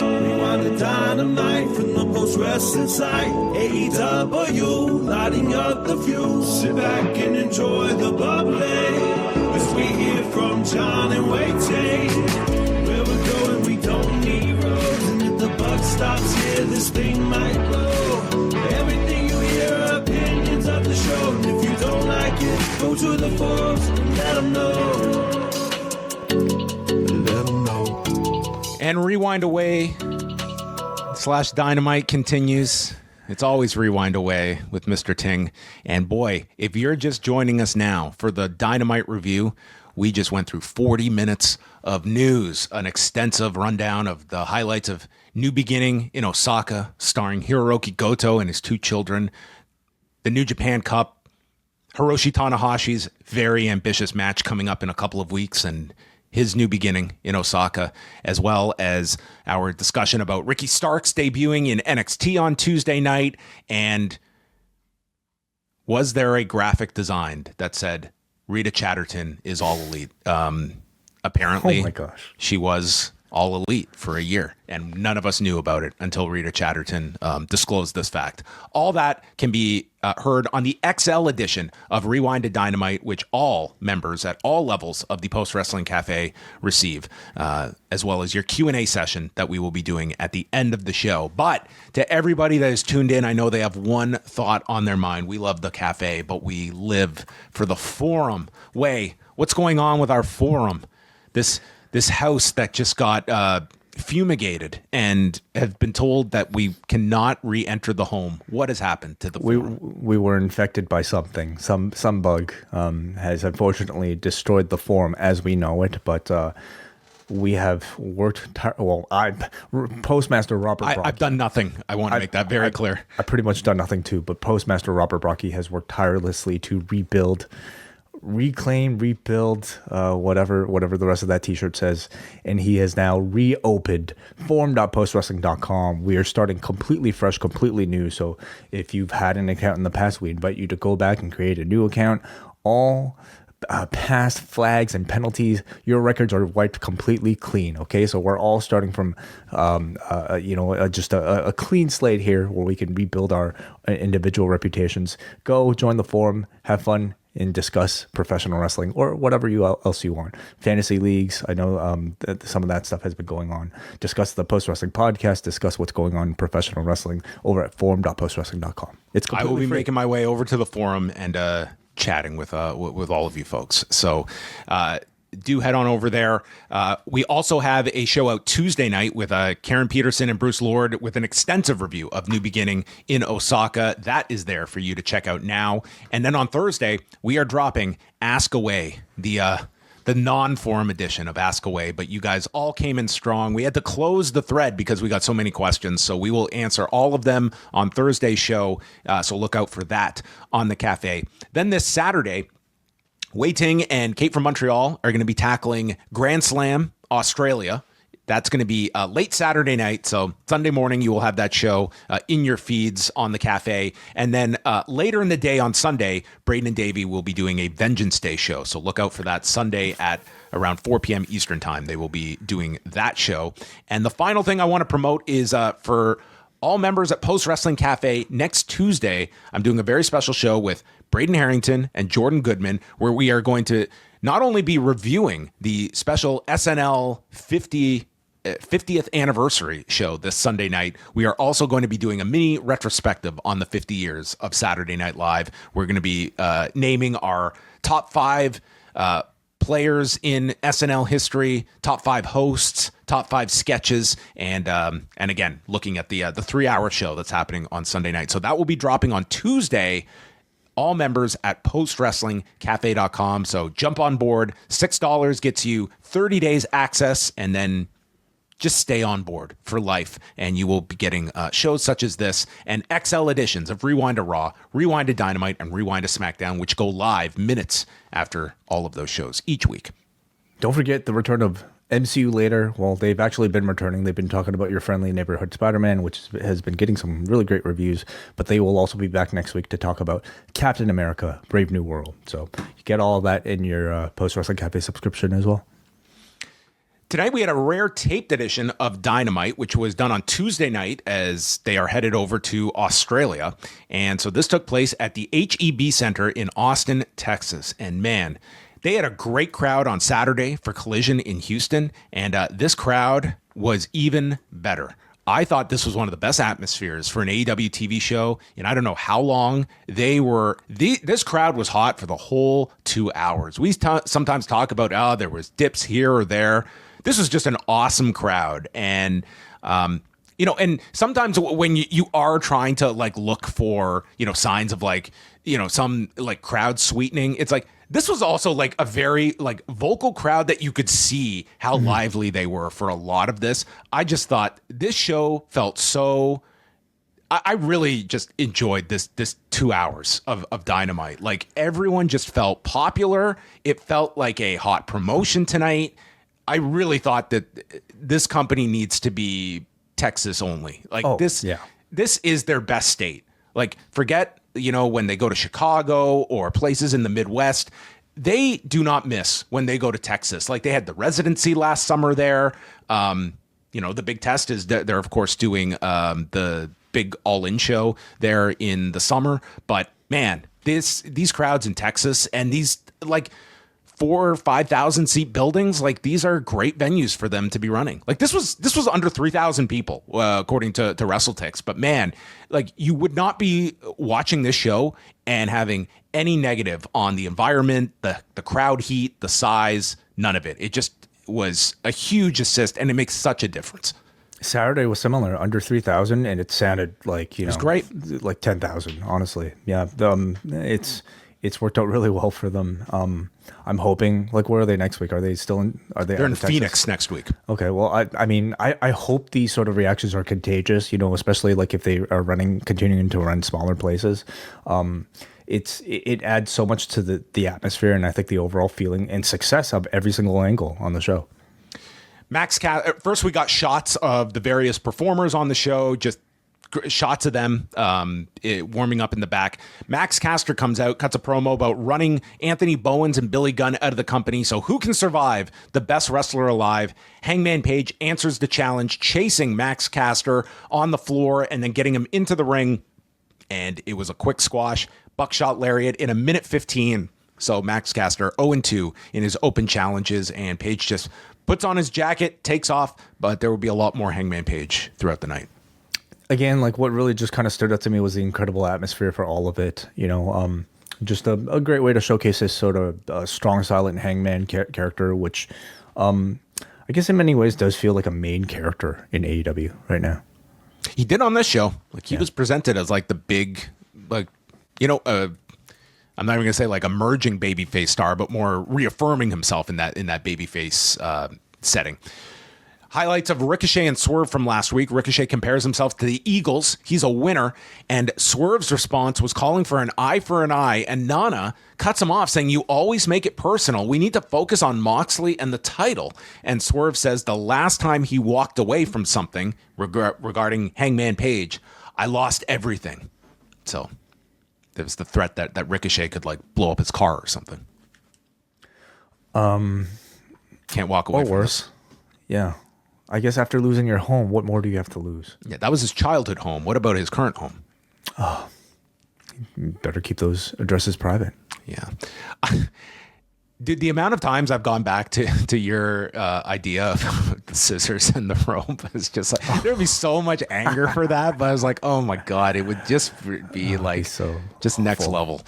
Rewind the Dynamite from the post-wrestling site. AEW, lighting up the fuse. Sit back and enjoy the bubbly as we hear from John and Wai Ting. Where we're going, we don't need roads. And if the buck stops here, this thing might blow. Everything you hear are opinions of the show. And if you don't like it, go to the forums and let them know. Let them know. And Rewind Away / Dynamite continues. It's always Rewind Away with Mr. Ting. And boy, if you're just joining us now for the Dynamite review, we just went through 40 minutes of news, an extensive rundown of the highlights of New Beginning in Osaka, starring Hirooki Goto and his 2 children, the New Japan Cup, Hiroshi Tanahashi's very ambitious match coming up in a couple of weeks, and his new beginning in Osaka, as well as our discussion about Ricky Starks debuting in NXT on Tuesday night. And was there a graphic designed that said Rita Chatterton is all elite? Apparently, oh my gosh, she was all elite for a year, and none of us knew about it until Rita Chatterton disclosed this fact. All that can be heard on the XL edition of Rewind to Dynamite, which all members at all levels of the Post Wrestling Cafe receive, as well as your Q&A session that we will be doing at the end of the show. But to everybody that is tuned in, I know they have one thought on their mind. We love the cafe, but we live for the forum. Wai, what's going on with our forum? This house that just got fumigated and have been told that we cannot re-enter the home. What has happened to the forum? We were infected by something. Some bug has unfortunately destroyed the forum as we know it. But we have worked. Postmaster Robert Brocky. I've done nothing. I want to make that very clear. I've pretty much done nothing too. But Postmaster Robert Brocky has worked tirelessly to rebuild, reclaim, rebuild, whatever the rest of that t-shirt says, and he has now reopened forum.postwrestling.com. We are starting completely fresh, completely new. So if you've had an account in the past, we invite you to go back and create a new account. All past flags and penalties, your records are wiped completely clean. Okay, so we're all starting from just a clean slate here, where we can rebuild our individual reputations. Go join the forum, have fun, and discuss professional wrestling or whatever else you want. Fantasy leagues, I know that some of that stuff has been going on. Discuss the Post Wrestling podcast. Discuss what's going on in professional wrestling over at forum.postwrestling.com. It's completely I will be free. making my way over to the forum and chatting with all of you folks. So do head on over there. We also have a show out Tuesday night with Karen Peterson and Bruce Lord with an extensive review of New Beginning in Osaka. That is there for you to check out now. And then on Thursday, we are dropping ASK-A-WAI, the non-forum edition of ASK-A-WAI, but you guys all came in strong. We had to close the thread because we got so many questions, so we will answer all of them on Thursday's show, so look out for that on the cafe. Then this Saturday, Wai Ting and Kate from Montreal are going to be tackling Grand Slam Australia. That's going to be late Saturday night. So Sunday morning, you will have that show in your feeds on the cafe. And then later in the day on Sunday, Braden and Davey will be doing a Vengeance Day show. So look out for that Sunday at around 4 p.m. Eastern time. They will be doing that show. And the final thing I want to promote is for all members at Post Wrestling Cafe next Tuesday, I'm doing a very special show with Braden Harrington and Jordan Goodman, where we are going to not only be reviewing the special SNL 50th anniversary show this Sunday night, we are also going to be doing a mini retrospective on the 50 years of Saturday Night Live. We're going to be naming our top 5 players in SNL history, top 5 hosts, top 5 sketches, and again, looking at the 3-hour show that's happening on Sunday night. So that will be dropping on Tuesday. All members at postwrestlingcafe.com. So jump on board. $6 gets you 30 days access, and then just stay on board for life, and you will be getting shows such as this and XL editions of Rewind to Raw, Rewind to Dynamite, and Rewind to SmackDown, which go live minutes after all of those shows each week. Don't forget the return of MCU later. Well, they've actually been returning. They've been talking about Your Friendly Neighborhood Spider-Man, which has been getting some really great reviews, but they will also be back next week to talk about Captain America, Brave New World. So you get all of that in your Post Wrestling Cafe subscription as well. Tonight we had a rare taped edition of Dynamite, which was done on Tuesday night as they are headed over to Australia. And so this took place at the HEB Center in Austin, Texas. And man, they had a great crowd on Saturday for Collision in Houston. And this crowd was even better. I thought this was one of the best atmospheres for an AEW TV show, and I don't know how long they were. This crowd was hot for the whole 2 hours. We sometimes talk about, there was dips here or there. This was just an awesome crowd, and and sometimes when you are trying to like look for signs of some like crowd sweetening, it's like this was also like a very like vocal crowd that you could see how lively they were for a lot of this. I just thought this show felt so. I really just enjoyed this 2 hours of Dynamite. Like everyone just felt popular. It felt like a hot promotion tonight. I really thought that this company needs to be Texas only. Like this is their best state. Like forget, when they go to Chicago or places in the Midwest, they do not miss when they go to Texas. Like they had the residency last summer there. The big test is they're of course doing the big all-in show there in the summer. But man, these crowds in Texas and these like 4,000 or 5,000 seat buildings, like these are great venues for them to be running. Like this was under 3,000 people according to WrestleTix, but man, like you would not be watching this show and having any negative on the environment, the crowd heat, the size, none of it. It just was a huge assist, and it makes such a difference. Saturday was similar, under 3,000, and it sounded like it was great, like 10,000. Honestly, yeah, it's worked out really well for them. I'm hoping, like, where are they next week? Are they still in? They're in Phoenix next week. Okay, well, I hope these sort of reactions are contagious. Especially like if they are continuing to run smaller places. It adds so much to the atmosphere, and I think the overall feeling and success of every single angle on the show. First, we got shots of the various performers on the show, just shots of them warming up in the back. Max Caster comes out, cuts a promo about running Anthony Bowens and Billy Gunn out of the company. So who can survive the best wrestler alive? Hangman Page answers the challenge, chasing Max Caster on the floor and then getting him into the ring. And it was a quick squash, buckshot lariat in a minute 15. So Max Caster 0-2 in his open challenges, and Page just puts on his jacket, takes off, but there will be a lot more Hangman Page throughout the night. Again, like what really just kind of stood out to me was the incredible atmosphere for all of it. Just a great way to showcase this sort of strong, silent Hangman character, which I guess in many ways does feel like a main character in AEW right now. He did on this show. Like he was presented as like the big, like, I'm not even gonna say like emerging babyface star, but more reaffirming himself in that babyface setting. Highlights of Ricochet and Swerve from last week. Ricochet compares himself to the Eagles. He's a winner. And Swerve's response was calling for an eye for an eye. And Nana cuts him off, saying, "You always make it personal. We need to focus on Moxley and the title." And Swerve says the last time he walked away from something regarding Hangman Page, "I lost everything." So there was the threat that Ricochet could like blow up his car or something. Can't walk away from worse. This. Yeah. I guess after losing your home, what more do you have to lose? Yeah, that was his childhood home. What about his current home? Oh, you better keep those addresses private. Yeah. Dude, the amount of times I've gone back to your idea of the scissors and the rope is just like, there'd be so much anger for that. But I was like, oh my God, it would just be like so just awful. Next level.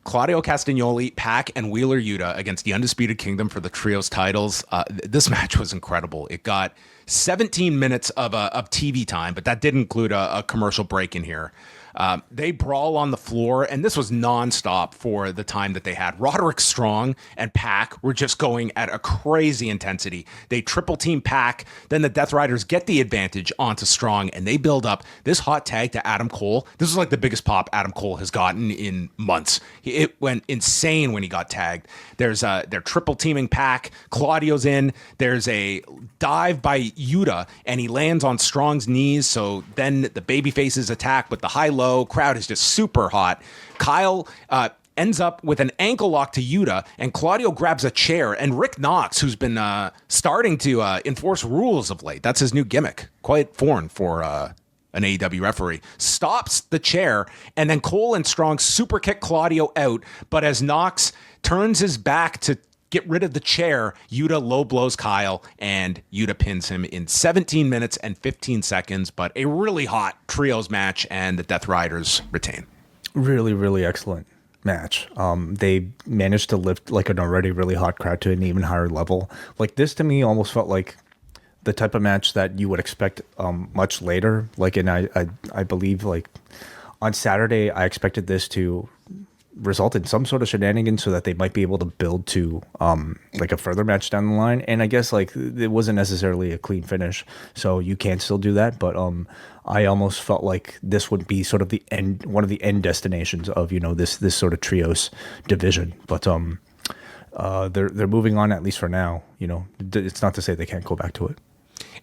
Claudio Castagnoli, Pac, and Wheeler Yuta against the Undisputed Kingdom for the trios titles. This match was incredible. It got 17 minutes of TV time, but that did include a commercial break in here. They brawl on the floor, and this was nonstop for the time that they had. Roderick Strong and Pac were just going at a crazy intensity. They triple team Pac, then the Death Riders get the advantage onto Strong, and they build up this hot tag to Adam Cole. This was like the biggest pop Adam Cole has gotten in months. It went insane when he got tagged. They're triple teaming Pac. Claudio's in. There's a dive by Yuta, and he lands on Strong's knees. So then the babyfaces attack with the high-low. Crowd is just super hot. Kyle ends up with an ankle lock to Yuta, and Claudio grabs a chair, and Rick Knox, who's been starting to enforce rules of late, that's his new gimmick, quite foreign for an AEW referee, stops the chair, and then Cole and Strong super kick Claudio out, but as Knox turns his back to get rid of the chair, Yuta low blows Kyle, and Yuta pins him in 17 minutes and 15 seconds, but a really hot trios match, and the Death Riders retain. Really, really excellent match. They managed to lift like an already really hot crowd to an even higher level. Like, this to me almost felt like the type of match that you would expect much later. Like, and I believe like on Saturday, I expected this to result in some sort of shenanigans so that they might be able to build to like a further match down the line. And I guess like it wasn't necessarily a clean finish, so you can still do that. But I almost felt like this would be sort of the end, one of the end destinations of, you know, this sort of trios division. But they're moving on, at least for now. You know, it's not to say they can't go back to it.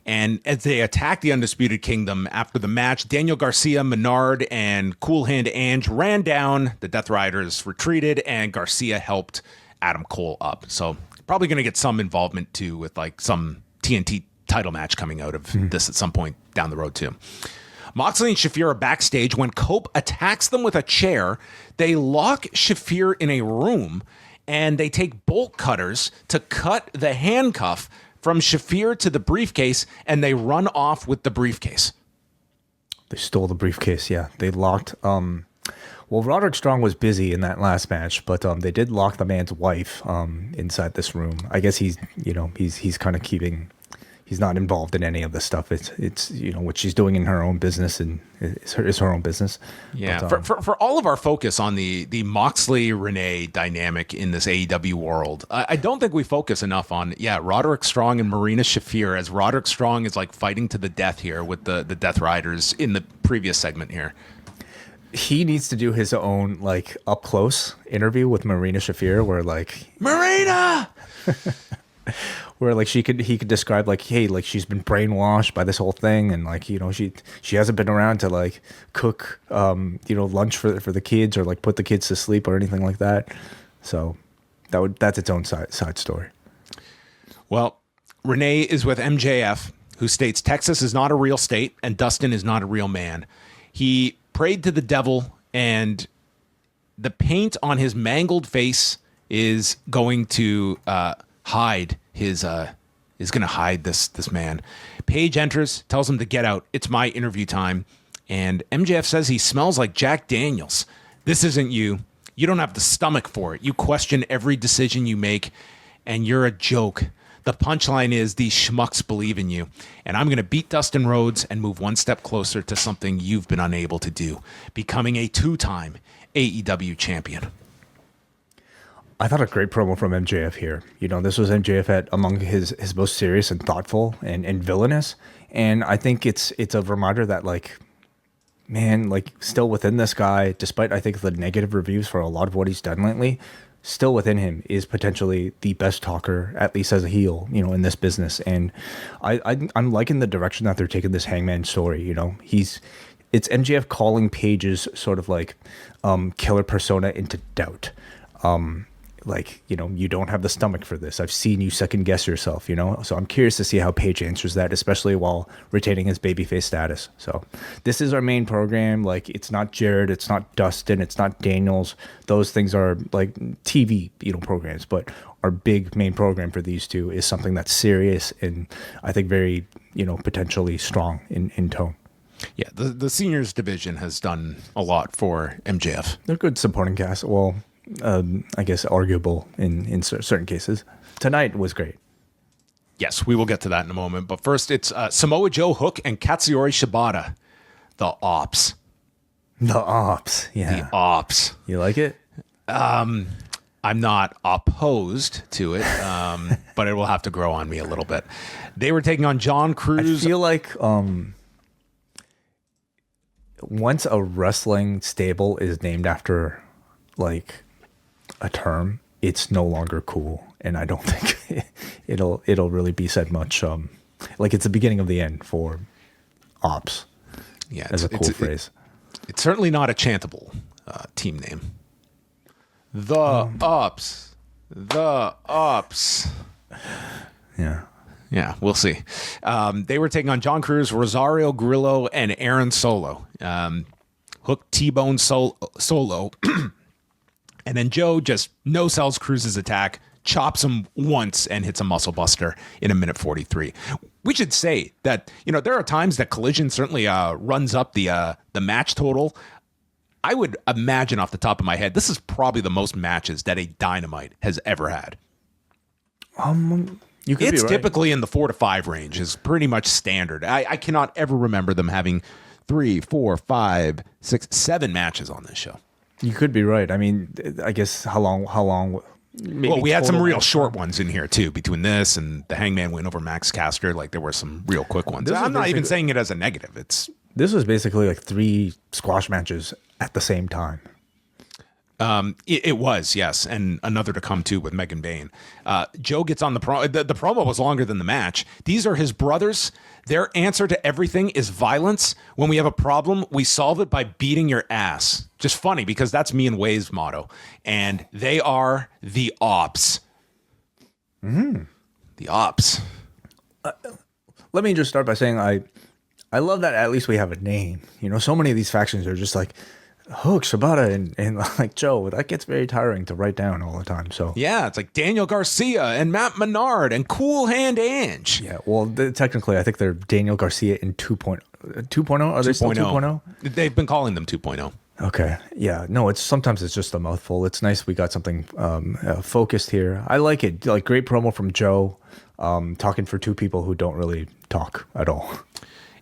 And as they attacked the Undisputed Kingdom after the match, Daniel Garcia, Menard, and Cool Hand Ange ran down. The Death Riders retreated, and Garcia helped Adam Cole up. So probably going to get some involvement, too, with like some TNT title match coming out of this at some point down the road, too. Moxley and Shafir are backstage when Cope attacks them with a chair. They lock Shafir in a room, and they take bolt cutters to cut the handcuff from Shafir to the briefcase, and they run off with the briefcase. They stole the briefcase, yeah. They locked... well, Roderick Strong was busy in that last match, but they did lock the man's wife inside this room. I guess he's kind of keeping... He's not involved in any of this stuff. It's you know, what she's doing in her own business, and is her own business. Yeah. But, for all of our focus on the Moxley Renee dynamic in this AEW world, I don't think we focus enough on Roderick Strong and Marina Shafir, as Roderick Strong is like fighting to the death here with the Death Riders in the previous segment here. He needs to do his own like up close interview with Marina Shafir, where like Marina. Where like he could describe like, hey, like she's been brainwashed by this whole thing, and like, you know, she hasn't been around to like cook lunch for the kids, or like put the kids to sleep or anything like that. So that's its own side story. Well, Renee is with MJF, who states Texas is not a real state and Dustin is not a real man. He prayed to the devil, and the paint on his mangled face is going to hide his is going to hide this man. Page enters, tells him to get out. It's my interview time. And MJF says he smells like Jack Daniels. This isn't you. You don't have the stomach for it. You question every decision you make, and you're a joke. The punchline is these schmucks believe in you. And I'm going to beat Dustin Rhodes and move one step closer to something you've been unable to do, becoming a 2-time AEW champion. I thought a great promo from MJF here. You know, this was MJF among his most serious and thoughtful and villainous. And I think it's a reminder that, like, man, like, still within this guy, despite I think the negative reviews for a lot of what he's done lately, still within him is potentially the best talker, at least as a heel, you know, in this business. And I'm liking the direction that they're taking this Hangman story. You know, it's MJF calling Page's sort of like killer persona into doubt. Like, you know, you don't have the stomach for this. I've seen you second guess yourself, you know? So I'm curious to see how Page answers that, especially while retaining his babyface status. So this is our main program. Like, it's not Jared, it's not Dustin, it's not Daniels. Those things are like TV, you know, programs. But our big main program for these two is something that's serious and I think very, you know, potentially strong in tone. Yeah, the seniors division has done a lot for MJF. They're good supporting cast. Well, I guess arguable in certain cases. Tonight was great. Yes, we will get to that in a moment. But first, it's Samoa Joe, Hook, and Katsuyori Shibata. The Ops. The Ops, yeah. The Ops. You like it? I'm not opposed to it, but it will have to grow on me a little bit. They were taking on John Cruz. I feel like once a wrestling stable is named after like a term, it's no longer cool, and I don't think it'll really be said much. Like it's the beginning of the end for Ops. Yeah, as a cool phrase. It's certainly not a chantable team name. The ups. Yeah. Yeah, we'll see. They were taking on John Cruz, Rosario Grillo, and Aaron Solo. Hook T-Bone Solo. And then Joe just no-sells Cruz's attack, chops him once, and hits a muscle buster in a minute 43. We should say that, there are times that Collision certainly runs up the match total. I would imagine off the top of my head, this is probably the most matches that a Dynamite has ever had. It's typically in the 4 to 5 range, is pretty much standard. I cannot ever remember them having 3, 4, 5, 6, 7 matches on this show. You could be right. I mean, I guess how long? Well, we had some real short ones in here too, between this and the Hangman win over Max Caster. Like there were some real quick ones. I'm not even saying it as a negative. This was basically like 3 squash matches at the same time. It was, yes, and another to come too with Megan Bayne. Joe gets on the promo. The promo was longer than the match. These are his brothers. Their answer to everything is violence. When we have a problem, we solve it by beating your ass. Just funny because that's me and Wai's motto, and they are the ops. The ops. Let me just start by saying I love that at least we have a name. So many of these factions are just like Hook, Shibata, and like Joe. That gets very tiring to write down all the time. So yeah, it's like Daniel Garcia and Matt Menard and Cool Hand Ange. Yeah, well, technically, I think they're Daniel Garcia in 2.0. 2.0? Are they still 2.0? They've been calling them 2.0. Okay. Yeah. No, sometimes it's just a mouthful. It's nice we got something focused here. I like it. Like great promo from Joe, talking for 2 people who don't really talk at all.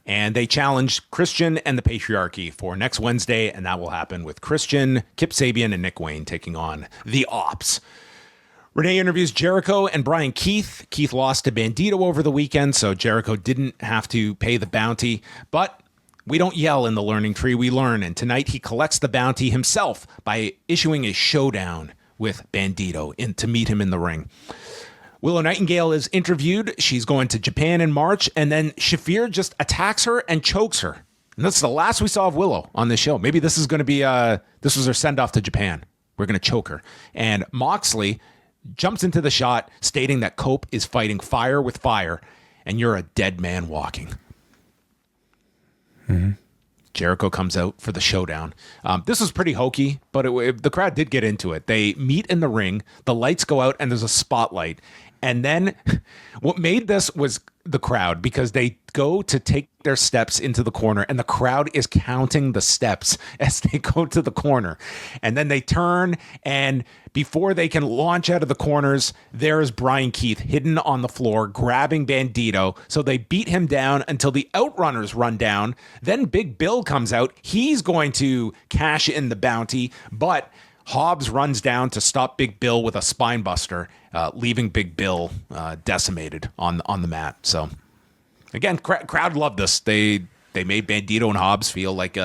And they challenged Christian and the Patriarchy for next Wednesday, and that will happen with Christian, Kip Sabian, and Nick Wayne taking on the Ops. Renee interviews Jericho and Brian Keith. Keith lost to Bandito over the weekend, so Jericho didn't have to pay the bounty. But we don't yell in the learning tree, we learn. And tonight he collects the bounty himself by issuing a showdown with Bandito to meet him in the ring. Willow Nightingale is interviewed. She's going to Japan in March, and then Shafir just attacks her and chokes her. And that's the last we saw of Willow on this show. Maybe this is going to be, this was her send-off to Japan. We're going to choke her. And Moxley jumps into the shot, stating that Cope is fighting fire with fire, and you're a dead man walking. Mm-hmm. Jericho comes out for the showdown. This was pretty hokey, but the crowd did get into it. They meet in the ring, the lights go out, and there's a spotlight. And then what made this was the crowd, because they go to take their steps into the corner, and the crowd is counting the steps as they go to the corner. And then they turn, and before they can launch out of the corners, there's Brian Keith hidden on the floor, grabbing Bandito. So they beat him down until the Outrunners run down. Then Big Bill comes out. He's going to cash in the bounty, but Hobbs runs down to stop Big Bill with a spine buster, leaving Big Bill decimated on the mat. So again, crowd loved this. They made Bandito and Hobbs feel like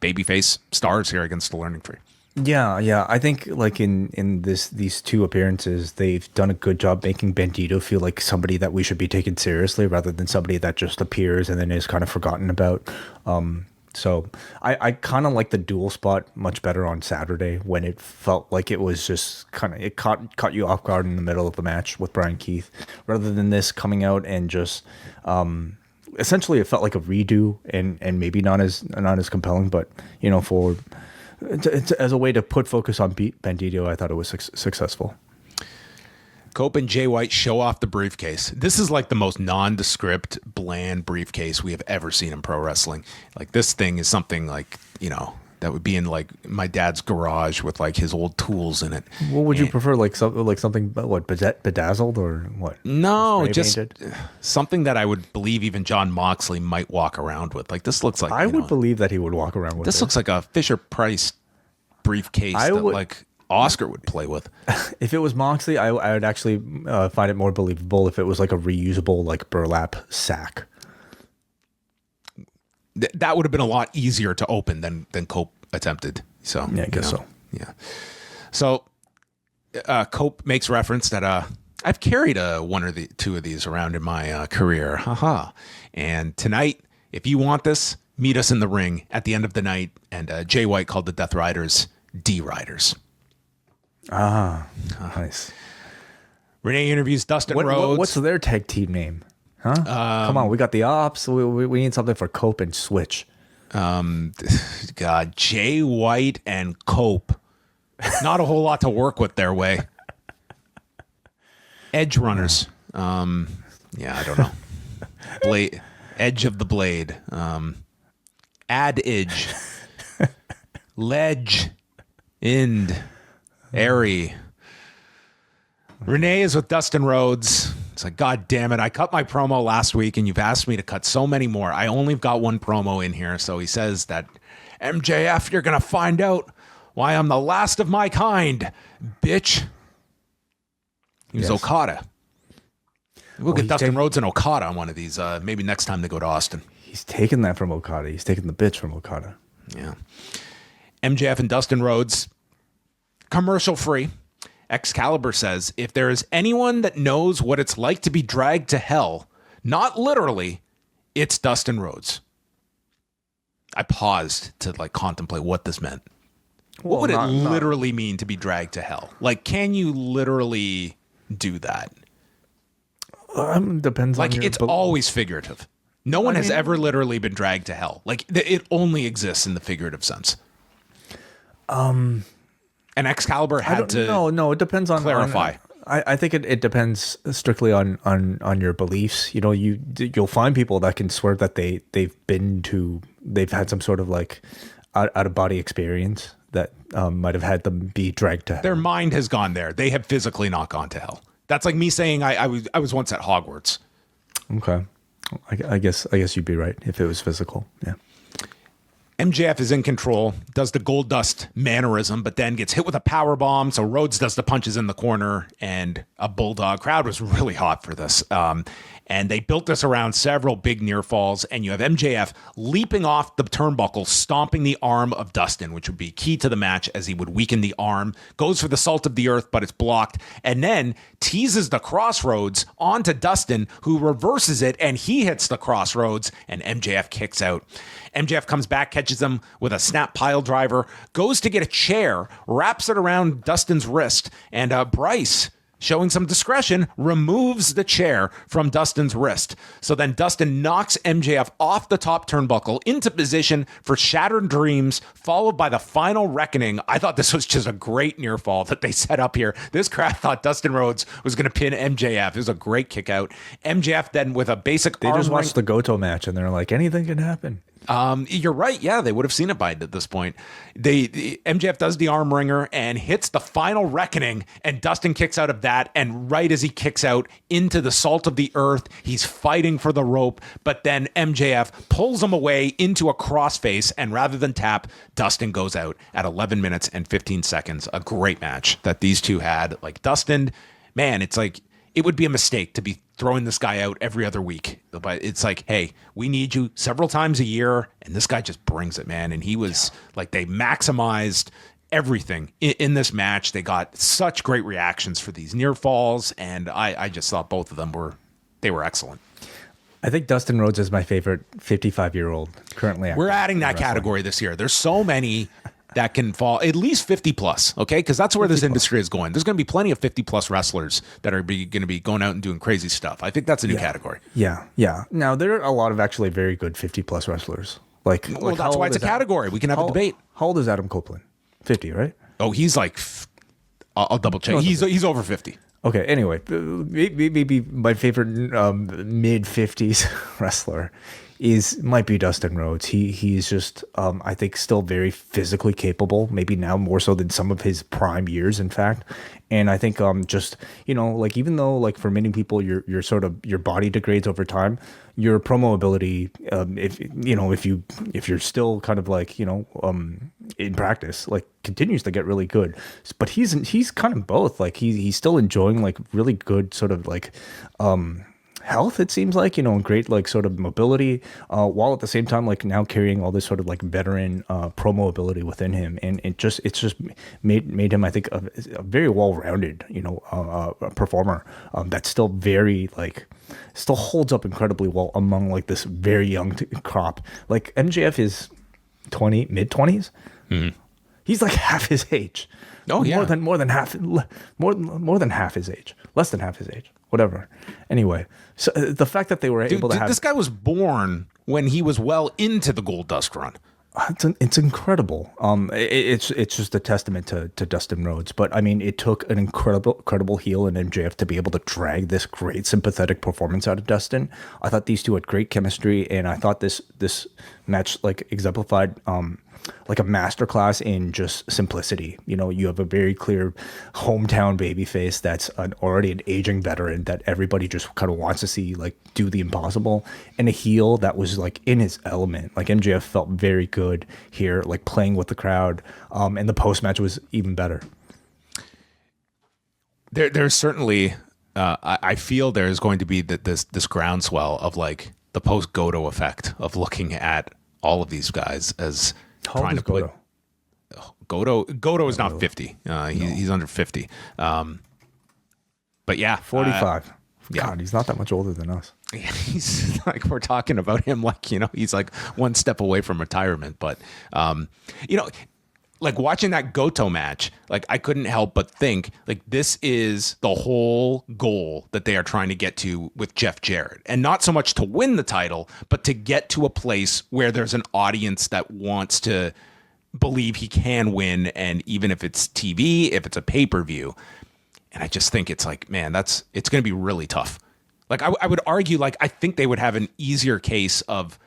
babyface stars here against the Learning Tree. Yeah. I think like in these 2 appearances, they've done a good job making Bandito feel like somebody that we should be taken seriously, rather than somebody that just appears and then is kind of forgotten about. So I kind of like the dual spot much better on Saturday, when it felt like it was just it caught you off guard in the middle of the match with Brian Keith, rather than this coming out and just essentially it felt like a redo and maybe not as compelling, but for as a way to put focus on Bandito, I thought it was successful. Cope and Jay White show off the briefcase. This is like the most nondescript, bland briefcase we have ever seen in pro wrestling. Like this thing is something like, that would be in like my dad's garage with like his old tools in it. What would you prefer? Like something what, bedazzled or what? No, just something that I would believe even John Moxley might walk around with. Like this looks like I would believe that he would walk around with this. Looks like a Fisher Price briefcase like Oscar would play with. If it was Moxley, I would actually find it more believable if it was like a reusable like burlap sack. That would have been a lot easier to open than Cope attempted. So yeah, I guess so. Yeah. So Cope makes reference that I've carried 1 or 2 of these around in my career. Haha. And tonight, if you want this, meet us in the ring at the end of the night. And Jay White called the Death Riders D Riders. Nice. Renee interviews Dustin Rhodes. What's their tag team name? Huh? Come on, we got the Ops. We need something for Cope and Switch. God, Jay White and Cope. Not a whole lot to work with their way. Edge runners. I don't know. Blade, edge of the blade. Ad edge. Ledge. Ind. Airy. Renee is with Dustin Rhodes. It's like, God damn it. I cut my promo last week and you've asked me to cut so many more. I only got one promo in here. So he says that, MJF, you're going to find out why I'm the last of my kind, bitch. He was Okada. We'll get Dustin Rhodes and Okada on one of these. Maybe next time they go to Austin. He's taking that from Okada. He's taking the bitch from Okada. Yeah. MJF and Dustin Rhodes, commercial free. Excalibur says, if there is anyone that knows what it's like to be dragged to hell, not literally, it's Dustin Rhodes. I paused to contemplate what this meant. What would it literally mean to be dragged to hell? Can you literally do that? Depends on it's always figurative. No one has ever literally been dragged to hell. It only exists in the figurative sense. And Excalibur had to No, it depends on clarify. I think it depends strictly on your beliefs. You'll find people that can swear that they've had some sort of out of body experience that might have had them be dragged to hell. Their mind has gone there. They have physically not gone to hell. That's like me saying I was once at Hogwarts. Okay, I guess you'd be right if it was physical. Yeah. MJF is in control, does the gold dust mannerism, but then gets hit with a power bomb. So Rhodes does the punches in the corner, and a bulldog. Crowd was really hot for this. And they built this around several big near falls. And you have MJF leaping off the turnbuckle, stomping the arm of Dustin, which would be key to the match as he would weaken the arm. Goes for the salt of the earth, but it's blocked. And then teases the crossroads onto Dustin, who reverses it, and he hits the crossroads, and MJF kicks out. MJF comes back, catches him with a snap pile driver, goes to get a chair, wraps it around Dustin's wrist, and Bryce, showing some discretion, removes the chair from Dustin's wrist. So then Dustin knocks MJF off the top turnbuckle into position for Shattered Dreams, followed by the final reckoning. I thought this was just a great near fall that they set up here. This crowd thought Dustin Rhodes was going to pin MJF. It was a great kick out. MJF then with a basic They just watched the Goto match and they're like, anything can happen. You're right. Yeah, they would have seen it by at this point. MJF does the arm wringer and hits the final reckoning, and Dustin kicks out of that. And right as he kicks out into the salt of the earth, he's fighting for the rope, but then MJF pulls him away into a crossface, and rather than tap, Dustin goes out at 11 minutes and 15 seconds. A great match that these two had. Dustin, man, it's it would be a mistake to be throwing this guy out every other week. But it's hey, we need you several times a year. And this guy just brings it, man. And he was they maximized everything in this match. They got such great reactions for these near falls. And I just thought both of them were excellent. I think Dustin Rhodes is my favorite 55-year-old currently. We're adding that category this year. There's so many that can fall at least 50 plus, okay? Because that's where this industry is going. There's going to be plenty of 50 plus wrestlers that are going to be going out and doing crazy stuff. I think that's a new category. Yeah. Now, there are a lot of actually very good 50 plus wrestlers. That's why it's a category. We can have a debate. How old is Adam Copeland? 50, right? Oh, he's I'll double check. He's over 50. Okay, anyway, maybe my favorite mid-50s wrestler might be Dustin Rhodes. He's just I think still very physically capable, maybe now more so than some of his prime years, in fact. And I think just even though for many people your sort of your body degrades over time, your promo ability if you're still kind of in practice continues to get really good. But he's kind of both. He's still enjoying really good sort of health, it seems great sort of mobility, while at the same time now carrying all this sort of veteran promo ability within him, and it's just made him, I think, a very well-rounded performer that's still very still holds up incredibly well among this very young crop. MJF is mid-20s. Mm-hmm. He's like half his age. Oh yeah, more than half his age, less than half his age, whatever. Anyway, so the fact that they were able to have this guy was born when he was well into the Gold Dust run. It's incredible. It's just a testament to Dustin Rhodes. But I mean, it took an incredible heel in MJF to be able to drag this great sympathetic performance out of Dustin. I thought these two had great chemistry, and I thought this match like exemplified like a masterclass in just simplicity. You know, you have a very clear hometown babyface that's already an aging veteran that everybody just kind of wants to see like do the impossible, and a heel that was like in his element. Like MJF felt very good here, like playing with the crowd, and the post match was even better. There's certainly, I feel there's going to be this groundswell of like the post Goto effect of looking at all of these guys as trying to put Goto is not 50. He's under 50. But yeah, 45. Yeah. God, he's not that much older than us. He's like, we're talking about him like, you know, he's like one step away from retirement. But, you know, like watching that Goto match, like I couldn't help but think like this is the whole goal that they are trying to get to with Jeff Jarrett, and not so much to win the title, but to get to a place where there's an audience that wants to believe he can win. And even if it's TV, if it's a pay-per-view. And I just think it's like, man, it's going to be really tough. Like I would argue, like, I think they would have an easier case of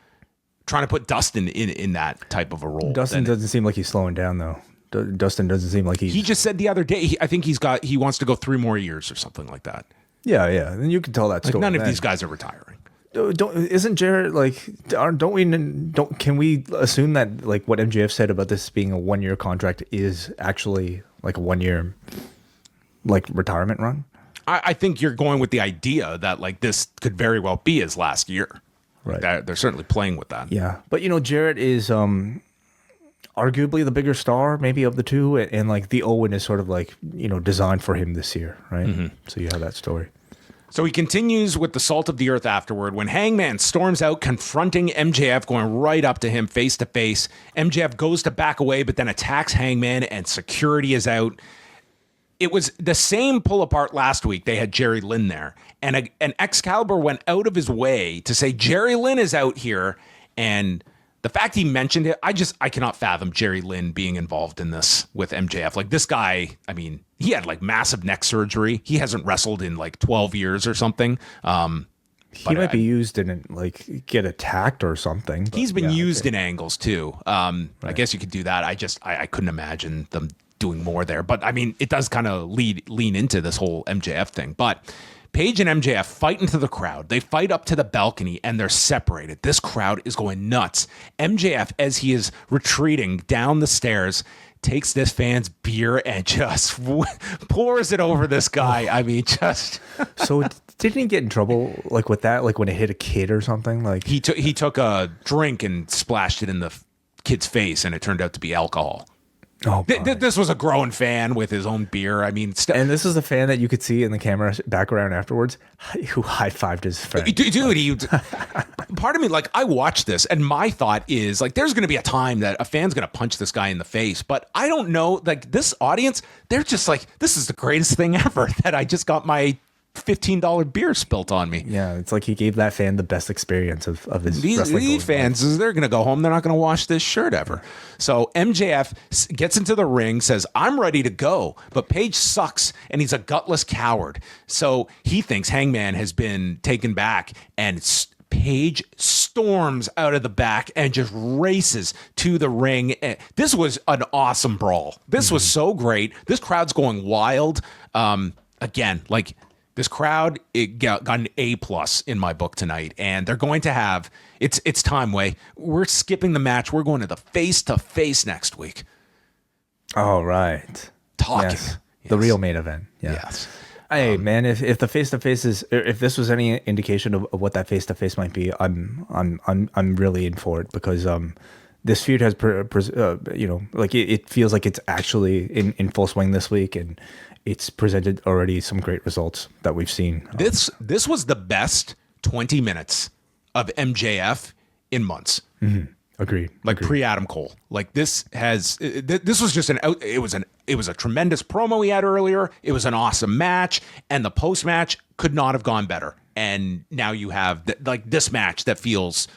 trying to put Dustin in that type of a role. Dustin doesn't seem like he's slowing down though. Dustin doesn't seem like he just said the other day, I think he wants to go 3 more years or something like that. Yeah. And you can tell that story. None of these guys are retiring. Isn't Jarrett like, can we assume that like what MJF said about this being a 1-year contract is actually like a 1-year like retirement run? I think you're going with the idea that like this could very well be his last year. Right. They're certainly playing with that. Yeah. But you know, Jarrett is arguably the bigger star maybe of the two, and like the Owen is sort of like, you know, designed for him this year, right? Mm-hmm. So you have that story. So he continues with the salt of the earth afterward when Hangman storms out, confronting MJF, going right up to him face to face. MJF goes to back away, but then attacks Hangman, and security is out. It was the same pull apart last week. They had Jerry Lynn there, and Excalibur went out of his way to say Jerry Lynn is out here. And the fact he mentioned it, I cannot fathom Jerry Lynn being involved in this with MJF. Like this guy, I mean, he had like massive neck surgery. He hasn't wrestled in like 12 years or something. He might be used in like get attacked or something. He's been used in angles too. Right. I guess you could do that. I couldn't imagine them doing more there, but I mean, it does kind of lean into this whole MJF thing. But Page and MJF fight into the crowd. They fight up to the balcony and they're separated. This crowd is going nuts. MJF, as he is retreating down the stairs, takes this fan's beer and just pours it over this guy. I mean, just so didn't he get in trouble like with that? Like when it hit a kid or something? Like he took a drink and splashed it in the kid's face, and it turned out to be alcohol. Oh, this was a grown fan with his own beer. I mean, and this is a fan that you could see in the camera background afterwards who high-fived his friend. Dude, part of me, like, I watched this, and my thought is, like, there's going to be a time that a fan's going to punch this guy in the face. But I don't know, like, this audience, they're just like, this is the greatest thing ever that I just got my $15 beer spilt on me. Yeah, it's like he gave that fan the best experience of his these fans. They're going to go home. They're not going to wash this shirt ever. So MJF gets into the ring, says, I'm ready to go. But Page sucks, and he's a gutless coward. So he thinks Hangman has been taken back, and Page storms out of the back and just races to the ring. This was an awesome brawl. This was so great. This crowd's going wild. Again, like, this crowd, it got an A+ in my book tonight, and they're going to have it's time. We're skipping the match. We're going to the face-to-face next week. All right, talking yes. The real main event. Yeah. Yes. Hey man, if the face-to-face is, if this was any indication of what that face-to-face might be, I'm really in for it, because this feud has like it feels like it's actually in full swing this week, and it's presented already some great results that we've seen. This was the best 20 minutes of MJF in months. Mm-hmm. Agreed. Like pre Adam Cole. Like this was just it was a tremendous promo he had earlier. It was an awesome match, and the post match could not have gone better. And now you have this match that feels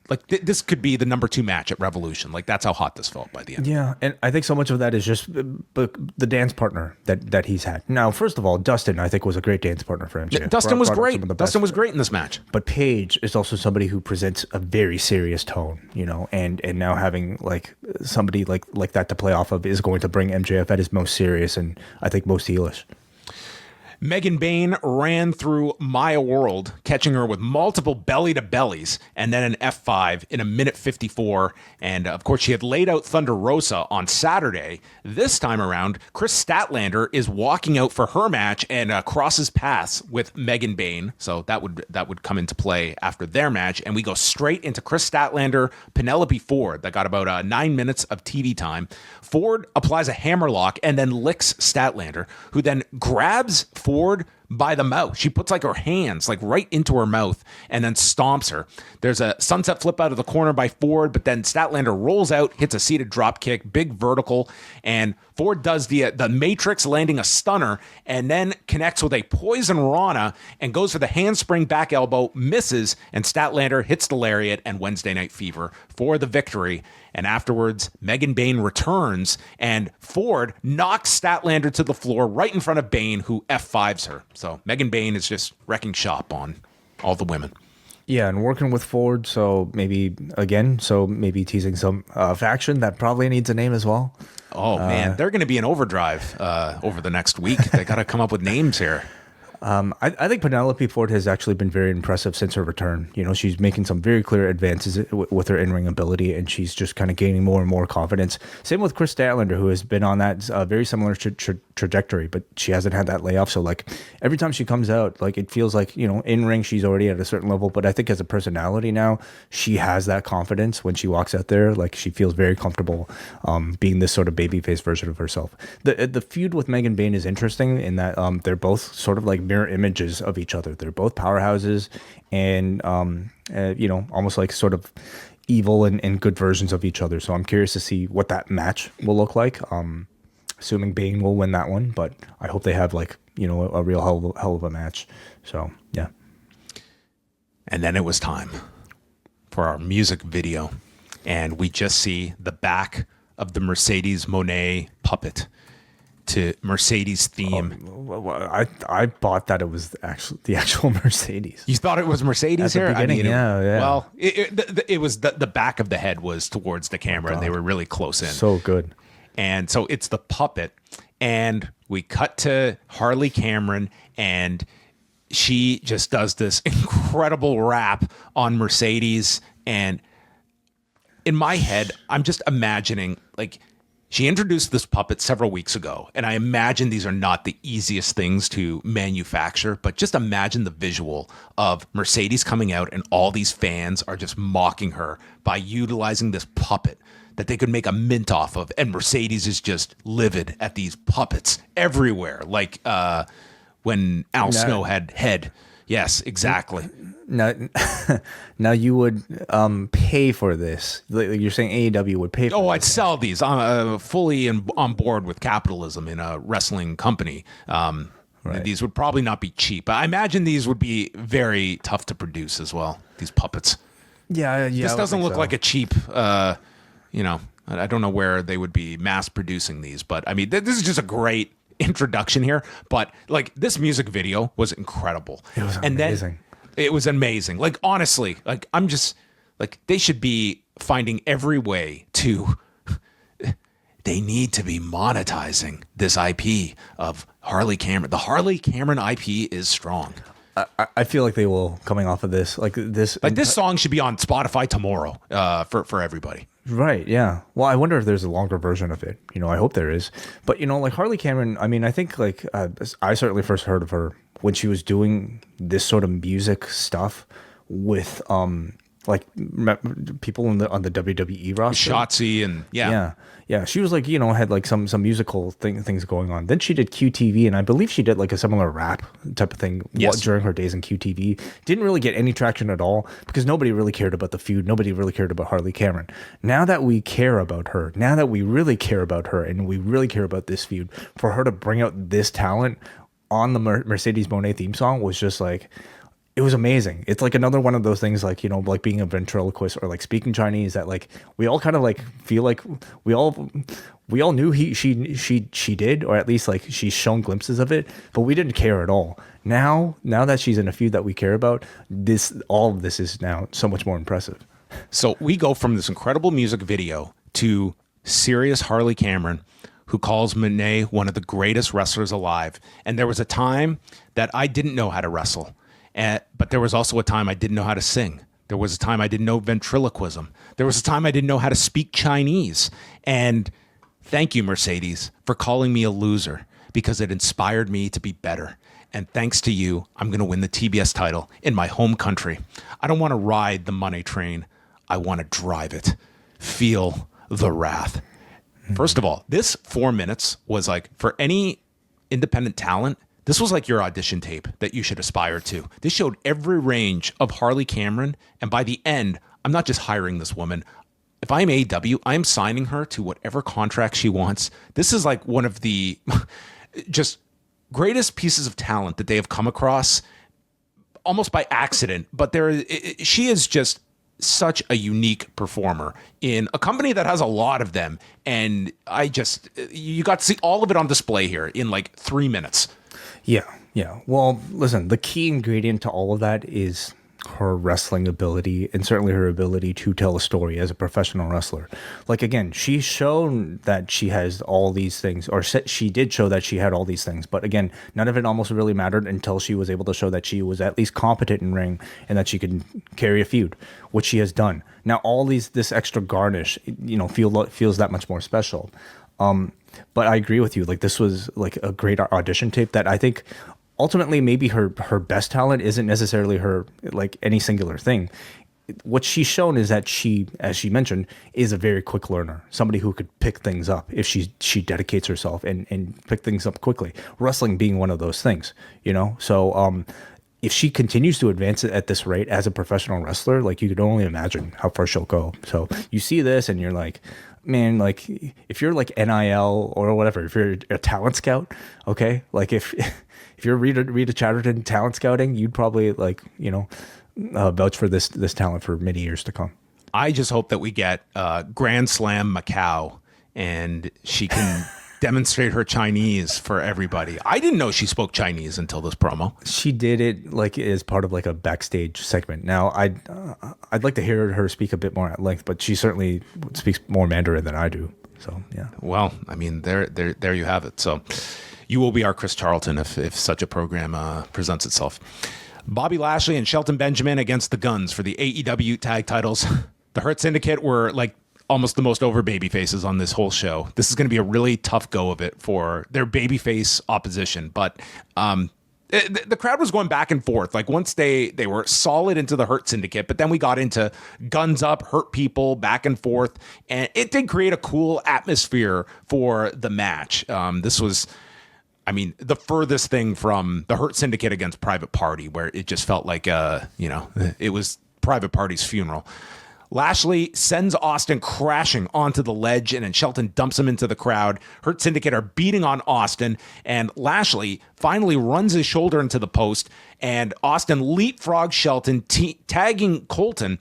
like this could be the number 2 match at Revolution. Like that's how hot this felt by the end. Yeah, and I think so much of that is just the dance partner that he's had. Now, first of all, Dustin, I think, was a great dance partner for MJF. Dustin was great. Dustin was great in this match. But Paige is also somebody who presents a very serious tone, and now having like somebody like that to play off of is going to bring MJF at his most serious and I think most heelish. Megan Bayne ran through Maya World, catching her with multiple belly-to-bellies, and then an F5 in 1:54. And, of course, she had laid out Thunder Rosa on Saturday. This time around, Chris Statlander is walking out for her match and crosses paths with Megan Bayne. So that would come into play after their match. And we go straight into Chris Statlander, Penelope Ford. That got about 9 minutes of TV time. Ford applies a hammerlock and then licks Statlander, who then grabs Ford by the mouth. She puts like her hands like right into her mouth and then stomps her. There's a sunset flip out of the corner by Ford, but then Statlander rolls out, hits a seated drop kick, big vertical, and Ford does the Matrix, landing a stunner, and then connects with a poison Rana and goes for the handspring back elbow, misses, and Statlander hits the lariat and Wednesday Night Fever for the victory. And afterwards, Megan Bayne returns, and Ford knocks Statlander to the floor right in front of Bayne, who F5s her. So Megan Bayne is just wrecking shop on all the women. Yeah, and working with Ford, so maybe teasing some faction that probably needs a name as well. Oh, man, they're going to be in overdrive over the next week. They got to come up with names here. I think Penelope Ford has actually been very impressive since her return. She's making some very clear advances with her in-ring ability, and she's just kind of gaining more and more confidence. Same with Chris Statlander, who has been on that very similar trajectory, but she hasn't had that layoff. So, like, every time she comes out, like, it feels like, in-ring, she's already at a certain level. But I think as a personality now, she has that confidence when she walks out there. Like, she feels very comfortable being this sort of babyface version of herself. The feud with Megan Bayne is interesting in that they're both sort of like mirror images of each other. They're both powerhouses and almost like sort of evil and good versions of each other. So I'm curious to see what that match will look like. Assuming Bayne will win that one, but I hope they have like a real hell of a match. So yeah. And then it was time for our music video, and we just see the back of the Mercedes Moné puppet to Mercedes theme. I thought that it was the actual Mercedes. You thought it was Mercedes at here? The beginning, yeah. Well, it was the back of the head was towards the camera, and they were really close in. So good. And so it's the puppet, and we cut to Harley Cameron, and she just does this incredible rap on Mercedes. And in my head, I'm just imagining, like, she introduced this puppet several weeks ago, and I imagine these are not the easiest things to manufacture, but just imagine the visual of Mercedes coming out and all these fans are just mocking her by utilizing this puppet that they could make a mint off of, and Mercedes is just livid at these puppets everywhere, like when Al Snow had Head. Yes, exactly. Now you would pay for this. You're saying AEW would pay for this. I'd sell these. I'm fully on board with capitalism in a wrestling company. Right. These would probably not be cheap. I imagine these would be very tough to produce as well, these puppets. Yeah. This doesn't look like a cheap, I don't know where they would be mass producing these, but I mean, this is just a great introduction here. But like, this music video was incredible. It was amazing. It was amazing. Like, honestly, like, I'm just like, they should be finding every way to, they need to be monetizing this IP of Harley Cameron. The Harley Cameron IP is strong. I feel like they will, coming off of this. This song should be on Spotify tomorrow for everybody. Right, yeah. Well, I wonder if there's a longer version of it. I hope there is. But, like Harley Cameron, I mean, I think like I certainly first heard of her when she was doing this sort of music stuff with like people on the WWE roster. Shotzi and Yeah. She was like, had like some musical things going on. Then she did QTV, and I believe she did like a similar rap type of thing during her days in QTV. Didn't really get any traction at all because nobody really cared about the feud. Nobody really cared about Harley Cameron. Now that we care about her, now that we really care about her, and we really care about this feud, for her to bring out this talent on the Mercedes Moné theme song was just like, it was amazing. It's like another one of those things, like, like being a ventriloquist or like speaking Chinese, that like we all kind of like feel like we all knew she did, or at least like she's shown glimpses of it, but we didn't care at all. Now that she's in a feud that we care about, all of this is now so much more impressive. So we go from this incredible music video to serious Harley Cameron, who calls Moné one of the greatest wrestlers alive. And there was a time that I didn't know how to wrestle. But there was also a time I didn't know how to sing. There was a time I didn't know ventriloquism. There was a time I didn't know how to speak Chinese. And thank you, Mercedes, for calling me a loser, because it inspired me to be better. And thanks to you, I'm going to win the TBS title in my home country. I don't want to ride the money train. I want to drive it. Feel the wrath. First of all, this 4 minutes was like, for any independent talent, this was like your audition tape that you should aspire to. This showed every range of Harley Cameron. And by the end, I'm not just hiring this woman. If I'm AEW, I'm signing her to whatever contract she wants. This is like one of the just greatest pieces of talent that they have come across, almost by accident. But she is just such a unique performer in a company that has a lot of them. And you got to see all of it on display here in like 3 minutes. Yeah. Well, listen, the key ingredient to all of that is her wrestling ability, and certainly her ability to tell a story as a professional wrestler. Like, again, she's shown that she has all these things, or she did show that she had all these things. But again, none of it almost really mattered until she was able to show that she was at least competent in ring and that she could carry a feud, which she has done. Now, this extra garnish, feels that much more special. But I agree with you. Like, this was like a great audition tape that I think ultimately maybe her best talent isn't necessarily her, like, any singular thing. What she's shown is that she, as she mentioned, is a very quick learner, somebody who could pick things up if she dedicates herself and pick things up quickly. Wrestling being one of those things, So if she continues to advance at this rate as a professional wrestler, like, you could only imagine how far she'll go. So you see this and you're like, man, like, if you're like NIL or whatever, if you're a talent scout, okay, like if you're Rita Chatterton talent scouting, you'd probably vouch for this talent for many years to come. I just hope that we get Grand Slam Macau and she can demonstrate her Chinese for everybody. I didn't know she spoke Chinese until this promo. She did it like as part of like a backstage segment. Now, I'd like to hear her speak a bit more at length, but she certainly speaks more Mandarin than I do. So yeah. Well, I mean, there you have it. So you will be our Chris Charlton if such a program presents itself. Bobby Lashley and Shelton Benjamin against the Guns for the AEW tag titles. The Hurt Syndicate were like almost the most over baby faces on this whole show. This is going to be a really tough go of it for their babyface opposition. But the crowd was going back and forth. Like, once they were solid into the Hurt Syndicate, but then we got into Guns Up, Hurt People, back and forth. And it did create a cool atmosphere for the match. This was, I mean, the furthest thing from the Hurt Syndicate against Private Party, where it just felt like, it was Private Party's funeral. Lashley sends Austin crashing onto the ledge, and then Shelton dumps him into the crowd. Hurt Syndicate are beating on Austin, and Lashley finally runs his shoulder into the post, and Austin leapfrogs Shelton, tagging Colton.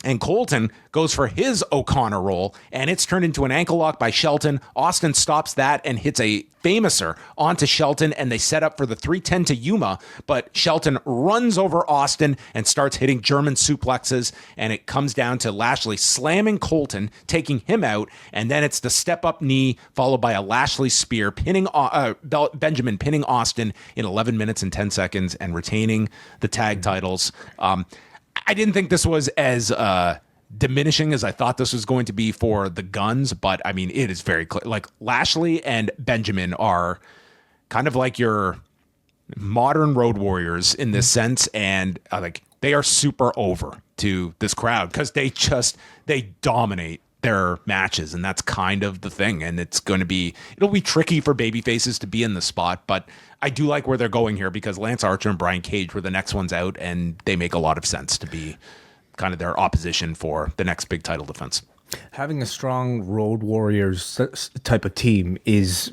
And Colton goes for his O'Connor roll, and it's turned into an ankle lock by Shelton. Austin stops that and hits a famouser onto Shelton, and they set up for the 310 to Yuma, but Shelton runs over Austin and starts hitting German suplexes, and it comes down to Lashley slamming Colton, taking him out, and then it's the step-up knee followed by a Lashley spear, pinning Benjamin pinning Austin in 11 minutes and 10 seconds and retaining the tag titles. I didn't think this was as diminishing as I thought this was going to be for the Guns, but I mean, it is very clear. Like, Lashley and Benjamin are kind of like your modern Road Warriors in this sense, and like, they are super over to this crowd because they dominate their matches, and that's kind of the thing. And it'll be tricky for babyfaces to be in the spot, but I do like where they're going here because Lance Archer and Brian Cage were the next ones out, and they make a lot of sense to be kind of their opposition for the next big title defense. Having a strong Road Warriors type of team is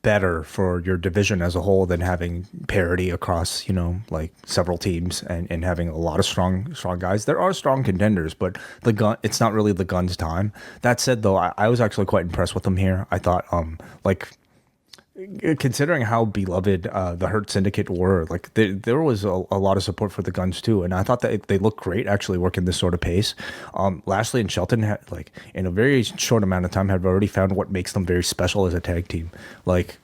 better for your division as a whole than having parity across, like several teams and having a lot of strong guys. There are strong contenders, but it's not really the Gun's time. That said, though, I was actually quite impressed with them here. I thought, considering how beloved the Hurt Syndicate were, like there was a lot of support for the Guns too, and I thought that they looked great actually working this sort of pace. Lashley and Shelton had, like, in a very short amount of time, have already found what makes them very special as a tag team. Like,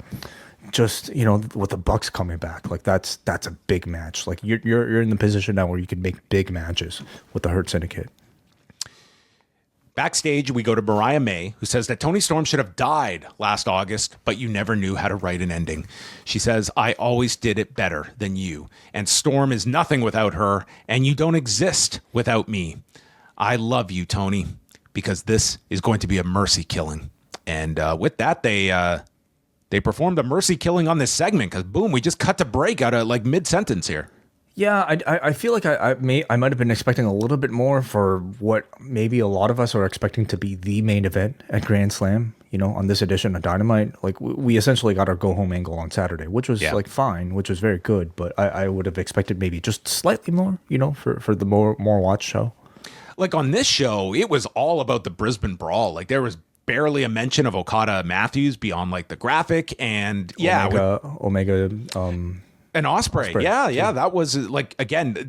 just with the Bucks coming back, like that's a big match. Like you're in the position now where you can make big matches with the Hurt Syndicate. Backstage, we go to Mariah May, who says that Toni Storm should have died last August, but you never knew how to write an ending. She says, I always did it better than you, and Storm is nothing without her, and you don't exist without me. I love you, Toni, because this is going to be a mercy killing. And with that, they performed a mercy killing on this segment, because boom, we just cut to break out of like mid-sentence here. Yeah, I feel like I might have been expecting a little bit more for what maybe a lot of us are expecting to be the main event at Grand Slam, on this edition of Dynamite. Like, we essentially got our go-home angle on Saturday, which was like fine, which was very good, but I would have expected maybe just slightly more, for the more watch show. Like, on this show, it was all about the Brisbane Brawl. Like, there was barely a mention of Okada Matthews beyond like the graphic and Omega and Ospreay. Yeah. That was like, again,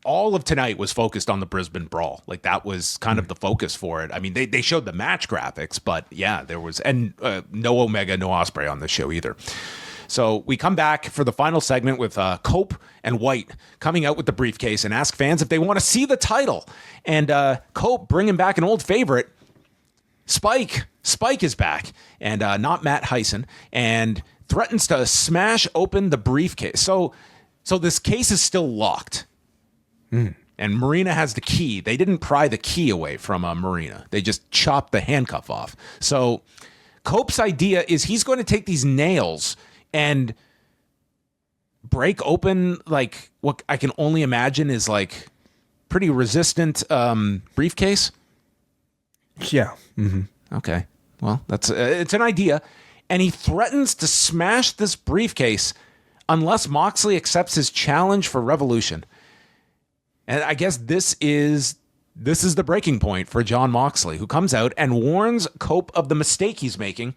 all of tonight was focused on the Brisbane Brawl. Like, that was kind of the focus for it. I mean, they showed the match graphics, but yeah, there was, and no Omega, no Ospreay on this show either. So we come back for the final segment with Cope and White coming out with the briefcase and ask fans if they want to see the title. And Cope bringing back an old favorite, Spike. Spike is back, and not Matt Hyson, and threatens to smash open the briefcase. So this case is still locked. And Marina has the key. They didn't pry the key away from Marina. They just chopped the handcuff off. So Cope's idea is he's going to take these nails and break open like what I can only imagine is like pretty resistant briefcase. Yeah. Mm-hmm. Okay. Well, that's it's an idea. And he threatens to smash this briefcase unless Moxley accepts his challenge for Revolution. And I guess this is the breaking point for Jon Moxley, who comes out and warns Cope of the mistake he's making.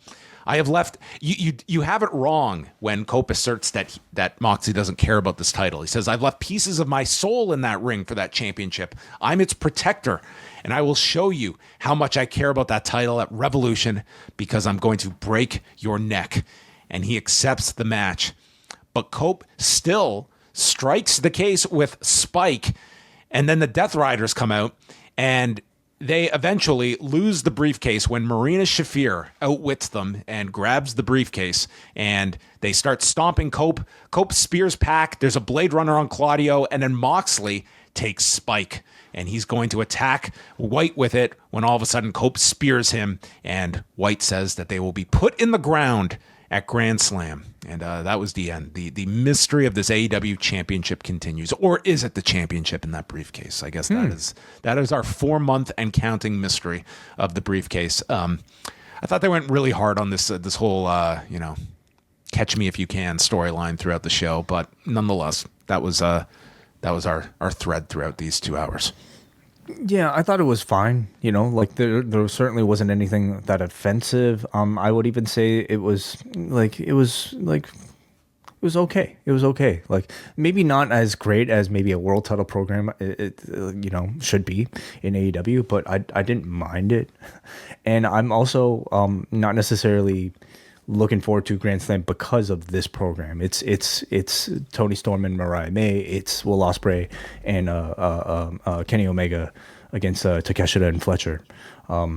I have left you have it wrong when Cope asserts that Moxley doesn't care about this title. He says, I've left pieces of my soul in that ring for that championship. I'm its protector, and I will show you how much I care about that title at Revolution because I'm going to break your neck. And he accepts the match. But Cope still strikes the case with Spike, and then the Death Riders come out, and they eventually lose the briefcase when Marina Shafir outwits them and grabs the briefcase, and they start stomping Cope. Cope spears Pac. There's a Blade Runner on Claudio, and then Moxley takes Spike, and he's going to attack White with it when all of a sudden Cope spears him, and White says that they will be put in the ground at Grand Slam. And that was the end. The mystery of this AEW championship continues. Or is it the championship in that briefcase? I guess that is our 4-month and mystery of the briefcase. I thought they went really hard on this whole catch me if you can storyline throughout the show, but nonetheless, that was our thread throughout these 2 hours. Yeah, I thought it was fine. Like there certainly wasn't anything that offensive. I would even say it was okay. It was okay. Like, maybe not as great as maybe a world title program should be in AEW, but I didn't mind it. And I'm also not necessarily looking forward to Grand Slam because of this program. It's Toni Storm and Mariah May. It's Will Ospreay and Kenny Omega against Takeshita and Fletcher. I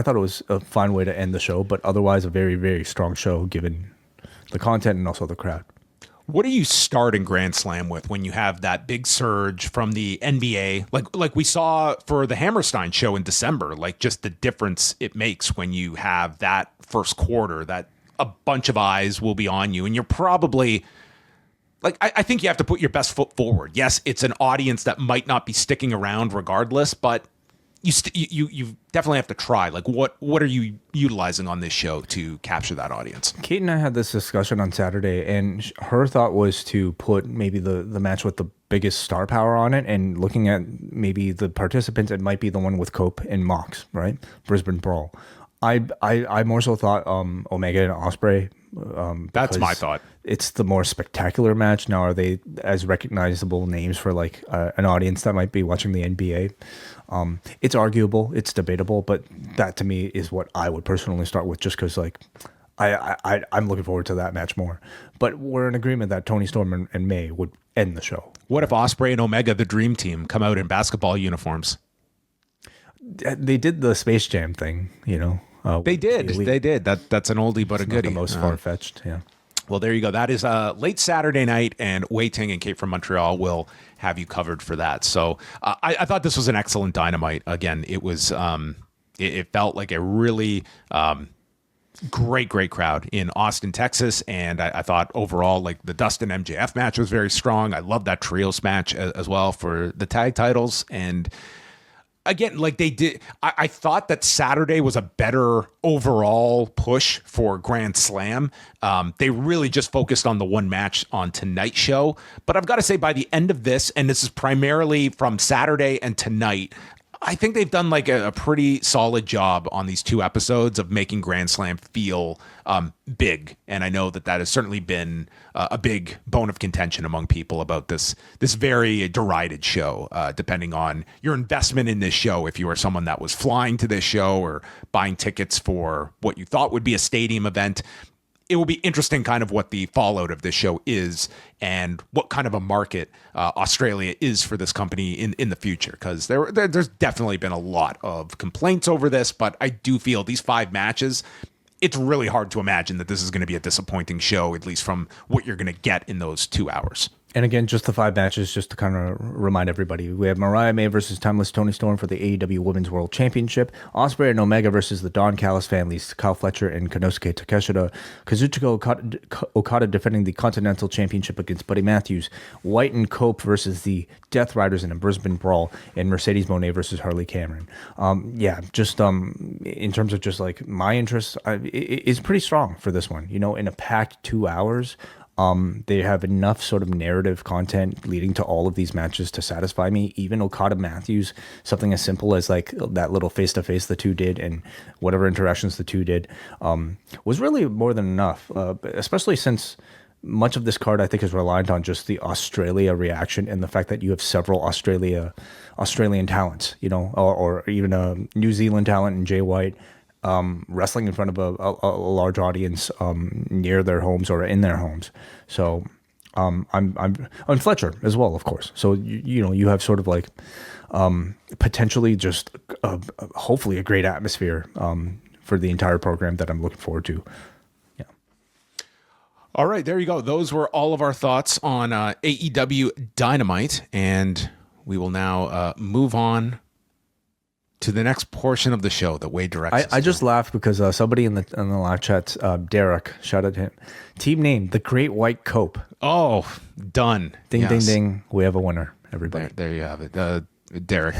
thought it was a fine way to end the show, but otherwise a very, very strong show given the content and also the crowd. What do you start in Grand Slam with when you have that big surge from the NBA, like we saw for the Hammerstein show in December, like just the difference it makes when you have that first quarter, that a bunch of eyes will be on you, and you're probably like, I think you have to put your best foot forward. Yes, it's an audience that might not be sticking around regardless, but you definitely have to try. Like, what are you utilizing on this show to capture that audience? Kate and I had this discussion on Saturday, and her thought was to put maybe the match with the biggest star power on it, and looking at maybe the participants, it might be the one with Cope and Mox, right? Brisbane Brawl. I more so thought Omega and Ospreay. That's my thought. It's the more spectacular match. Now, are they as recognizable names for like an audience that might be watching the NBA? It's arguable, it's debatable, but that to me is what I would personally start with, just because like I'm looking forward to that match more. But we're in agreement that Tony Storm and May would end the show. What if Ospreay and Omega, the Dream Team, come out in basketball uniforms? They did the Space Jam thing, you know. They did. That's an oldie but a goodie. The most far-fetched, yeah. Well, there you go. That is late Saturday night, and Wai Ting and Kate from Montreal will have you covered for that. So I thought this was an excellent Dynamite. Again, it was it felt like a really great crowd in Austin, Texas, and I thought overall, like, the Dustin MJF match was very strong. I love that trios match as well for the tag titles, and again, like they did, I thought that Saturday was a better overall push for Grand Slam. They really just focused on the one match on tonight's show. But I've got to say, by the end of this, and this is primarily from Saturday and tonight, I think they've done like a pretty solid job on these two episodes of making Grand Slam feel big. And I know that has certainly been a big bone of contention among people about this very derided show, depending on your investment in this show. If you are someone that was flying to this show or buying tickets for what you thought would be a stadium event, it will be interesting kind of what the fallout of this show is and what kind of a market Australia is for this company in the future. Because there's definitely been a lot of complaints over this, but I do feel these 5 matches, it's really hard to imagine that this is going to be a disappointing show, at least from what you're going to get in those 2 hours. And again, just the 5 matches, just to kind of remind everybody. We have Mariah May versus Timeless Toni Storm for the AEW Women's World Championship. Ospreay and Omega versus the Don Callis families, Kyle Fletcher and Konosuke Takeshita. Kazuchika Okada defending the Continental Championship against Buddy Matthews. White and Cope versus the Death Riders in a Brisbane Brawl. And Mercedes Moné versus Harley Cameron. In terms of just like my interest, it's pretty strong for this one. You know, in a packed 2 hours, they have enough sort of narrative content leading to all of these matches to satisfy me. Even Okada Matthews, something as simple as like that little face-to-face the two did and whatever interactions the two did, was really more than enough, especially since much of this card, I think, is reliant on just the Australia reaction and the fact that you have several Australian talents, you know, or even a New Zealand talent in Jay White, wrestling in front of a large audience near their homes or in their homes. So I'm on Fletcher as well, of course. So you have sort of like potentially just hopefully a great atmosphere for the entire program that I'm looking forward to. Yeah. All right, there you go. Those were all of our thoughts on AEW Dynamite, and we will now move on to the next portion of the show that Wade directs. I just laughed because somebody in the live chat, Derek, shouted at him. Team name, the Great White Cope. Oh, done. Ding, yes. Ding, ding. We have a winner, everybody. There you have it. Derek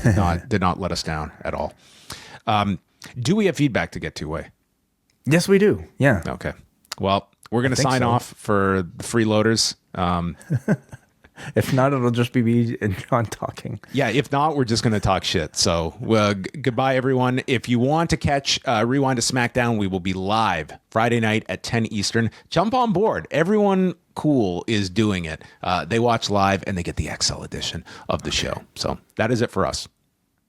did not let us down at all. Do we have feedback to get to, Wade? Yes, we do. Yeah. Okay. Well, we're going to sign off for the freeloaders. If not, it'll just be me and John talking. Yeah, if not, we're just going to talk shit. So goodbye, everyone. If you want to catch Rewind to SmackDown, we will be live Friday night at 10 Eastern. Jump on board. Everyone cool is doing it. They watch live and they get the XL edition of the show. So that is it for us.